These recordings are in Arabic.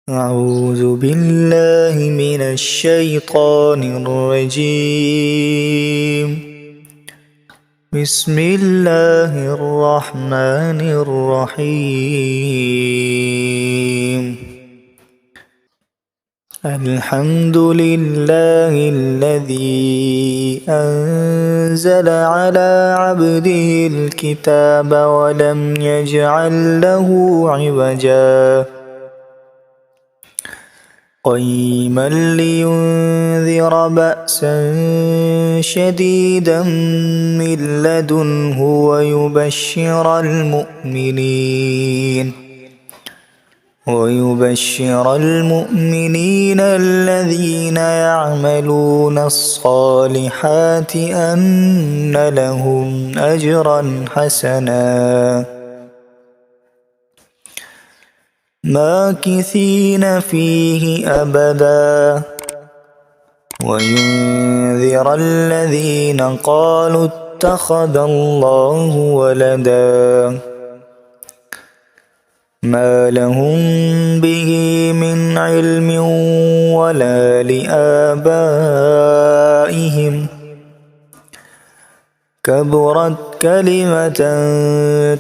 أعوذ بالله من الشيطان الرجيم. بسم الله الرحمن الرحيم. الحمد لله الذي أنزل على عبده الكتاب ولم يجعل له عوجا قيما لينذر بأسا شديدا من لدنه ويبشر المؤمنين الذين يعملون الصالحات أن لهم أجرا حسنا ماكثين فيه أبدا وينذر الذين قالوا اتخذ الله ولدا ما لهم به من علم ولا لآبائهم كبرت كلمة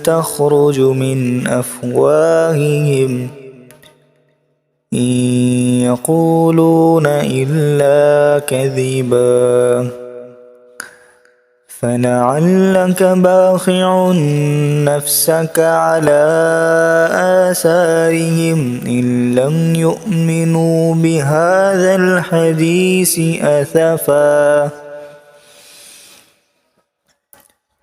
تخرج من أفواههم إن يقولون إلا كذبا فلعلك باخع نفسك على آثارهم إن لم يؤمنوا بهذا الحديث أسفا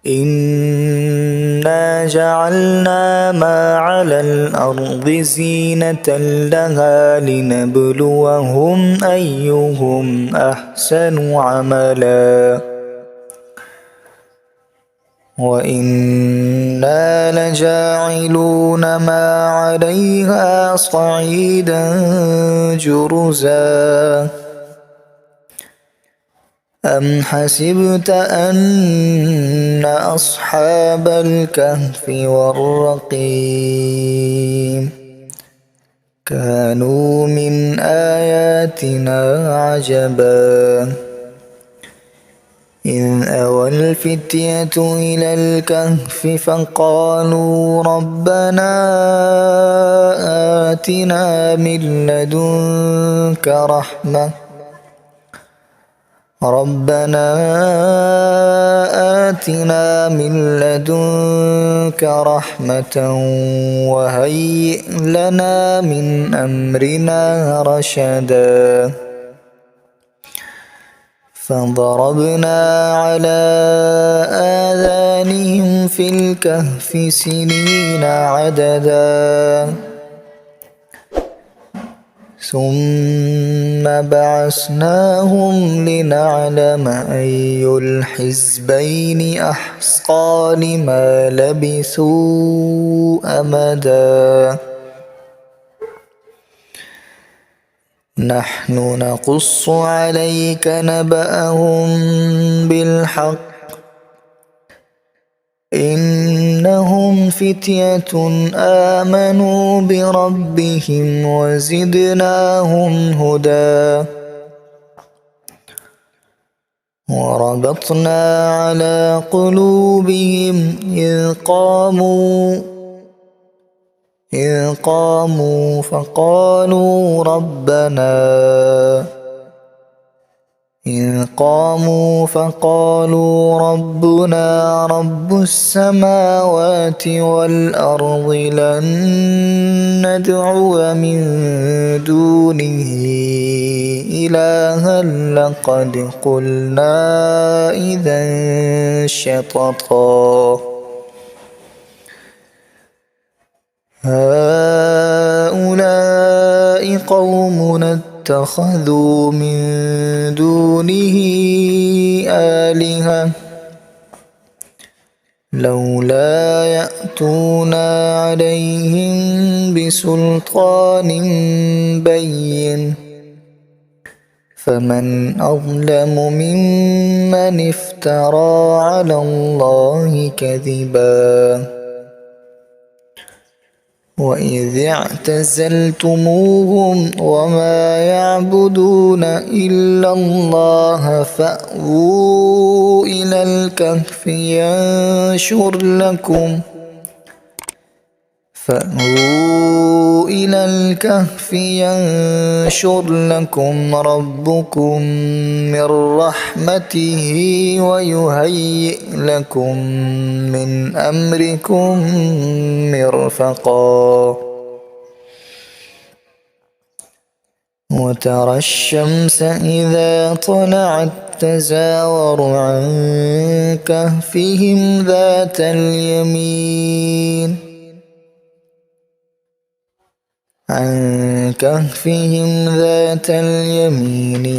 إنا جعلنا ما على الأرض زينة لها لنبلوهم أيهم أحسن عملا وإنا لجاعلون ما عليها صعيدا جرزا أم حسبت أن أصحاب الكهف والرقيم كانوا من آياتنا عجبا إذ أوى الفتية إلى الكهف فقالوا ربنا آتنا من لدنك رحمة وهيئ لنا من أمرنا رشدا فضربنا على آذانهم في الكهف سنين عددا ثم بعثناهم لنعلم أي الحزبين أحصى لما لبثوا أمدا نحن نقص عليك نبأهم بالحق إنهم فتية آمنوا بربهم وزدناهم هدى وربطنا على قلوبهم إذ قاموا فقالوا ربنا رب السماوات والأرض لن ندعو من دونه إلها لقد قلنا إذا شططا هؤلاء قومنا اتخذوا من دونه آلهة لولا يأتونا عليهم بسلطان بين فمن أظلم ممن افترى على الله كذبا وإذ اعتزلتموهم وما يعبدون إلا الله فأووا إلى الكهف ينشر لكم ربكم من رحمته ويهيئ لكم من أمركم مرفقا وترى الشمس إذا طلعت تزاور عن كهفهم ذات اليمين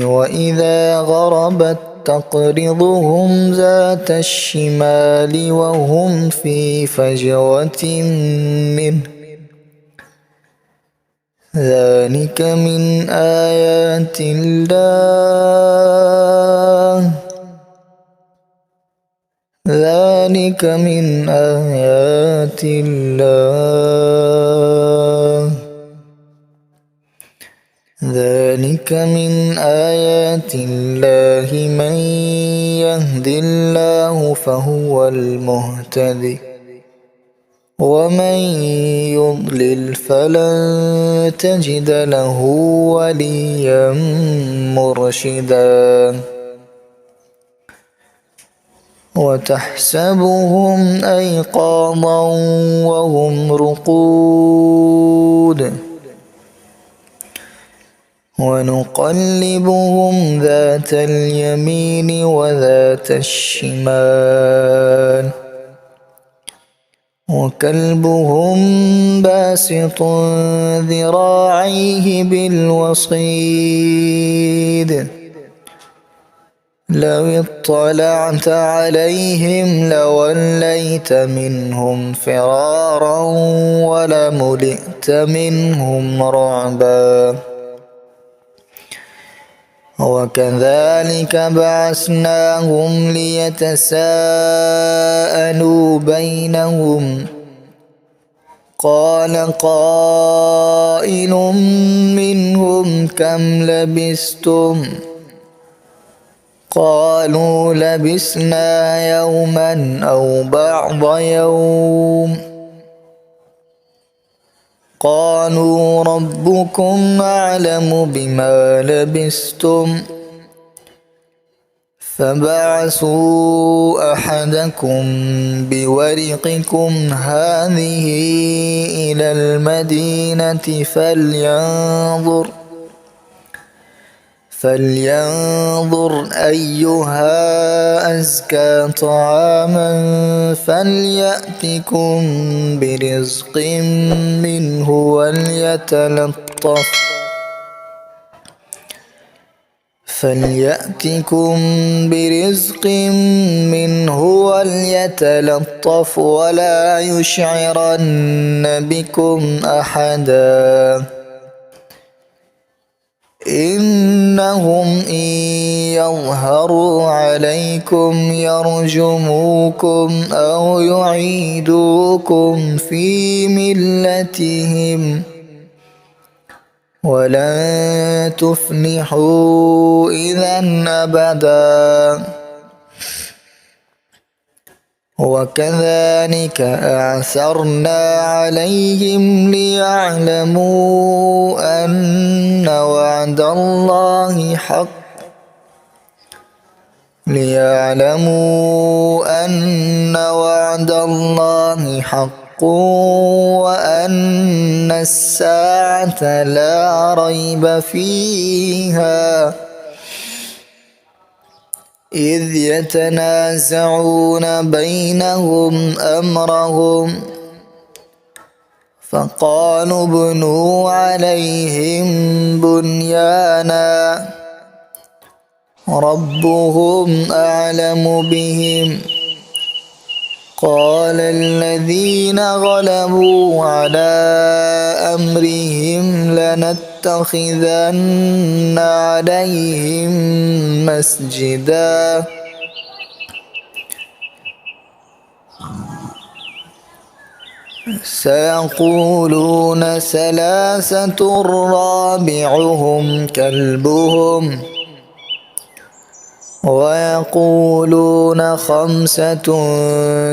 وإذا غربت تقرضهم ذات الشمال وهم في فجوة منه ذلك من آيات الله من يهد الله فهو المهتدي ومن يضلل فلن تجد له وليا مرشدا وتحسبهم أيقاظا وهم رقود ونقلبهم ذات اليمين وذات الشمال وكلبهم باسط ذراعيه بالوصيد لو اطلعت عليهم لوليت منهم فرارا ولملئت منهم رعبا وكذلك بعثناهم ليتساءلوا بينهم قال قائل منهم كم لبثتم قالوا لبثنا يوما أو بعض يوم قالوا ربكم أعلم بما لبثتم فابعثوا أحدكم بورقكم هذه إلى المدينة فلينظر أيها أزكى طعاما فليأتكم برزق منه وليتلطف ولا يشعرن بكم أحدا إنهم إن يظهروا عليكم يرجموكم أو يعيدوكم في ملتهم ولن تفلحوا إذا أبدا وكذلك أعثرنا عليهم ليعلموا أن وعد الله حق وأن الساعة لا ريب فيها إذ يتنازعون بينهم أمرهم فقالوا ابنوا عليهم بنيانا ربهم أعلم بهم قال الذين غلبوا على أمرهم لنتخذن عليهم مسجدا سيقولون ثلاثة رابعهم كلبهم ويقولون خمسة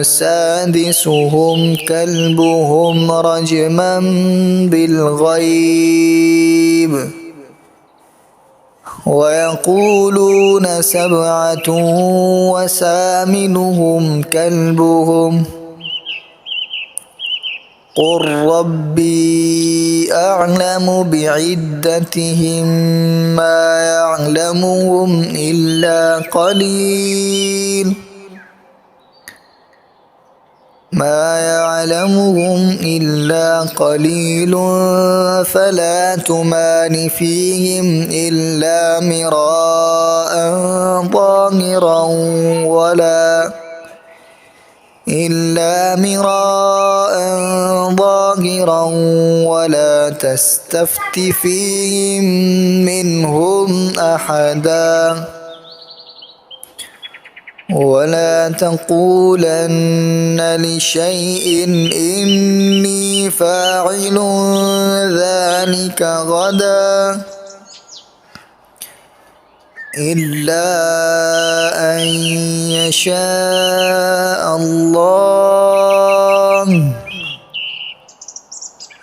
سادسهم كلبهم رجما بالغيب ويقولون سبعة وثامنهم كلبهم قل ربي أعلم بعدتهم ما يعلمهم إلا قليل فلا تمار فيهم إلا مراء ظاهرا ولا تستفت فيهم منهم أحدا ولا تقولن لشيء إني فاعل ذلك غدا إلا أن يشاء الله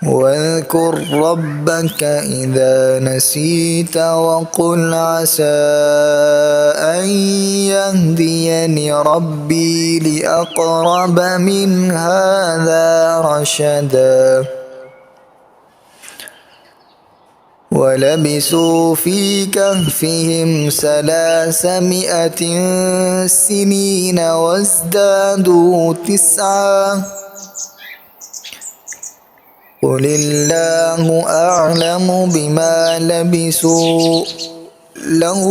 واذكر ربك إذا نسيت وقل عسى أن يهديني ربي لأقرب من هذا رشدا ولبثوا في كهفهم 300 سنين وازدادوا 9 قل الله أعلم بما لبثوا له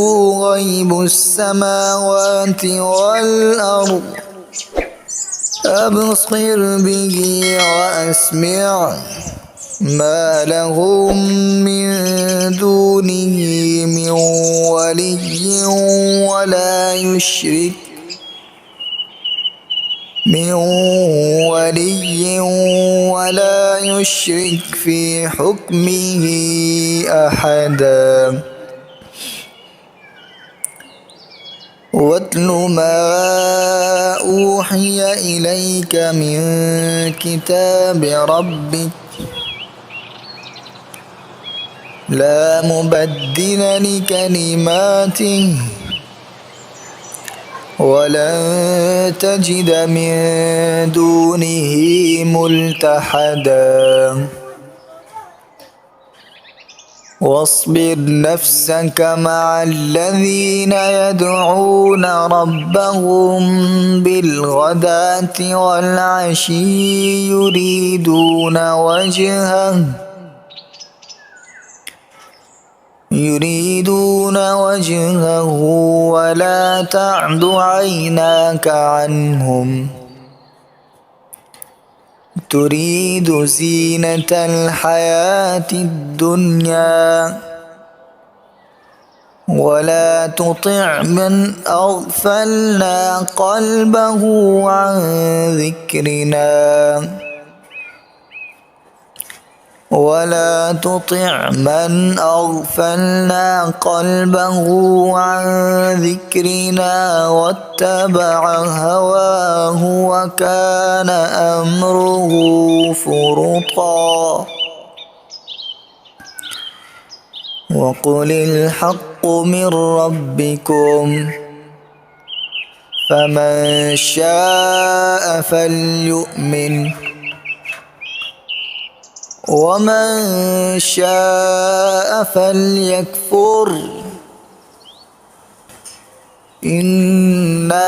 غيب السماوات والأرض أبصر به وأسمع ما لهم من دونه من ولي ولا يشرك في حكمه أحدا واتل ما أوحي إليك من كتاب ربك لا مبدل لكلماته ولن تجد من دونه ملتحدا واصبر نفسك مع الذين يدعون ربهم بالغداة والعشي يريدون وجهه ولا تعد عيناك عنهم تريد زينة الحياة الدنيا ولا تطع من أغفلنا قلبه عن ذكرنا واتبع هواه وكان أمره فرطا وقل الحق من ربكم فمن شاء فليؤمن ومن شاء فليكفر إنا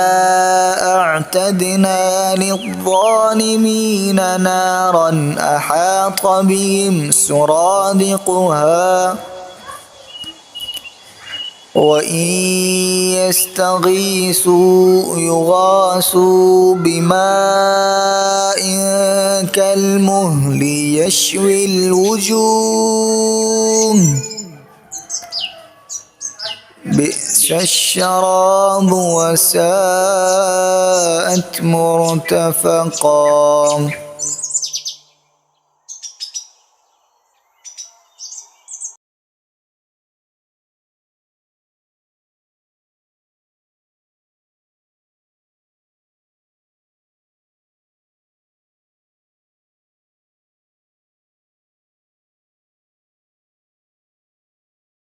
أعتدنا للظالمين نارا أحاط بهم سرادقها وإن يستغيثوا يغاثوا بماء كالمهل يشوي الوجوه بئس الشراب وساءت مرتفقا